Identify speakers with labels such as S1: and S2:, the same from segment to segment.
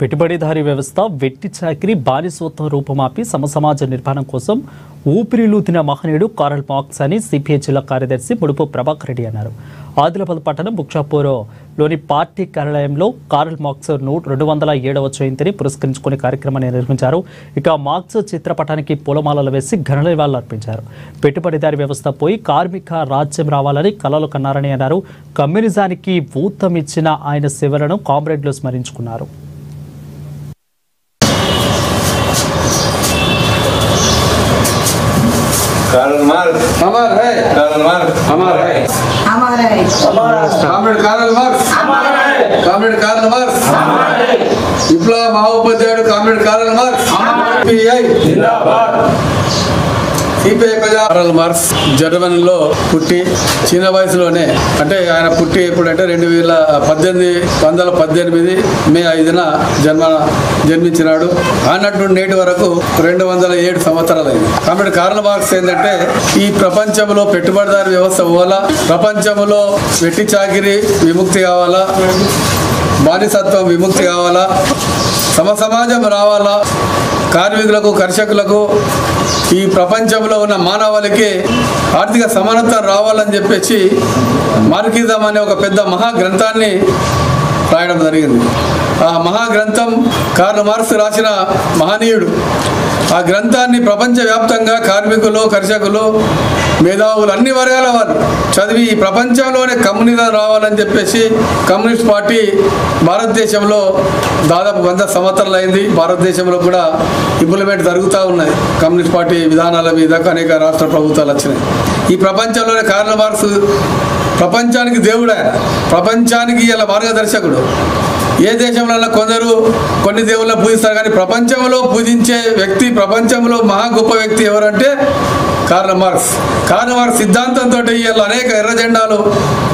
S1: పెట్టుబడిదారీ వ్యవస్థ వెట్టి చాకిరీ బానిసత్వం రూపమాపి సమసమాజ నిర్మాణం కోసం ఊపిరిలూదిన మహనీయుడు కార్ల్ మార్క్స్ అని సిపిఐ జిల్లా కార్యదర్శి ముడుపు ప్రభాకర్ రెడ్డి అన్నారు. ఆదిలాబాద్ పట్టణం బుక్షాపూర్లోని పార్టీ కార్యాలయంలో కార్ల్ మార్క్స్ 207వ జయంతిని పురస్కరించుకునే కార్యక్రమాన్ని నిర్వహించారు. ఇక మార్క్స్ చిత్రపటానికి పూలమాలలు వేసి ఘన నివాళులు అర్పించారు. పెట్టుబడిదారీ వ్యవస్థ పోయి కార్మిక రాజ్యం రావాలని కలలు కన్నారని అన్నారు. కమ్యూనిజానికి ఊతమిచ్చిన ఆయన సేవలను కామ్రేడ్లు స్మరించుకున్నారు.
S2: कार्ल मार्क्स अमर है, कार्ल मार्क्स अमर है,
S3: अमर है,
S2: कॉमरेड कार्ल मार्क्स अमर है, कॉमरेड कार्ल मार्क्स अमर है, विप्लव మహోపాధ్యాయుడు कॉमरेड कार्ल मार्क्स अमर है, सीपीआई जिंदाबाद। సిపిఐ ప్రజా కార్ల్ మార్క్స్ జర్మనీలో పుట్టి చిన్న వయసులోనే అంటే ఆయన పుట్టి ఎప్పుడంటే 1918 మే 5న జన్మించినాడు. అన్నట్టు నేటి వరకు 207 సంవత్సరాలైంది. కాబట్టి కార్ల్ మార్క్స్ ఏంటంటే ఈ ప్రపంచంలో పెట్టుబడిదారీ వ్యవస్థ పోవాలా, ప్రపంచంలో వెట్టి చాకిరీ విముక్తి కావాలా, బానిసత్వం విముక్తి కావాలా, సమసమాజం రావాలా, కార్మికులకు కర్షకులకు ఈ ప్రపంచంలో ఉన్న మానవాళికి ఆర్థిక సమానత్వం రావాలని చెప్పేసి మార్క్సిజం అనే ఒక పెద్ద మహాగ్రంథాన్ని రాయడం జరిగింది. ఆ మహాగ్రంథం కార్ల్ మార్క్స్ రాసిన మహనీయుడు. ఆ గ్రంథాన్ని ప్రపంచవ్యాప్తంగా కార్మికులు కర్షకులు మేధావులు అన్ని వర్గాల వారు చదివి ఈ ప్రపంచంలోనే కమ్యూనిజం రావాలని చెప్పేసి కమ్యూనిస్ట్ పార్టీ భారతదేశంలో దాదాపు 100 సంవత్సరాలు అయింది. భారతదేశంలో కూడా ఇంప్లిమెంట్ జరుగుతూ ఉన్నాయి. కమ్యూనిస్ట్ పార్టీ విధానాల మీద అనేక రాష్ట్ర ప్రభుత్వాలు వచ్చినాయి. ఈ ప్రపంచంలోనే కార్ల్ మార్క్స్ ప్రపంచానికి దేవుడు, ఆయన ప్రపంచానికి ఇలా మార్గదర్శకుడు. ఏ దేశంలో కొందరు కొన్ని దేవుళ్ళ పూజిస్తారు, కానీ ప్రపంచంలో పూజించే వ్యక్తి, ప్రపంచంలో మహా గొప్ప వ్యక్తి ఎవరంటే కార్ల్ మార్క్స్. కార్ల్ మార్క్స్ సిద్ధాంతంతో ఇలా అనేక ఎర్ర జెండాలు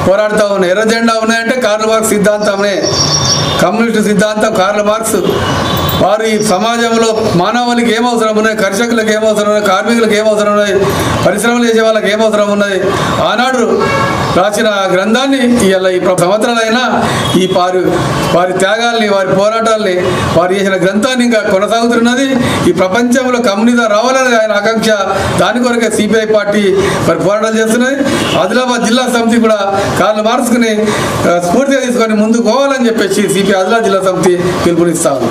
S2: పోరాడుతూ ఉన్నాయి. ఎర్ర జెండా ఉన్నాయంటే కార్ల్ మార్క్స్ సిద్ధాంతమే, కమ్యూనిస్టు సిద్ధాంతం కార్ల్ మార్క్స్. వారు ఈ సమాజంలో మానవాళికి ఏమవసరం ఉన్నాయి, కర్షకులకు ఏమవసరం ఉన్నాయి, కార్మికులకు ఏమవసరం ఉన్నాయి, పరిశ్రమలు చేసే వాళ్ళకి ఏమవసరం ఉన్నది ఆనాడు రాసిన గ్రంథాన్ని ఇలా ఈ సంవత్సరాలైనా ఈ వారి త్యాగాల్ని, వారి పోరాటాల్ని, వారు చేసిన గ్రంథాన్ని ఇంకా కొనసాగుతున్నది. ఈ ప్రపంచంలో కమ్యూనిజం రావాలని ఆయన ఆకాంక్ష. దాని కొరకే సిపిఐ పార్టీ మరి పోరాటాలు చేస్తున్నది. ఆదిలాబాద్ జిల్లా సమితి కూడా కార్ల్ మార్క్స్ని స్ఫూర్తిగా తీసుకొని ముందుకు పోవాలని చెప్పేసి సిపిఐ ఆదిలాబాద్ జిల్లా సమితి పిలుపునిస్తాము.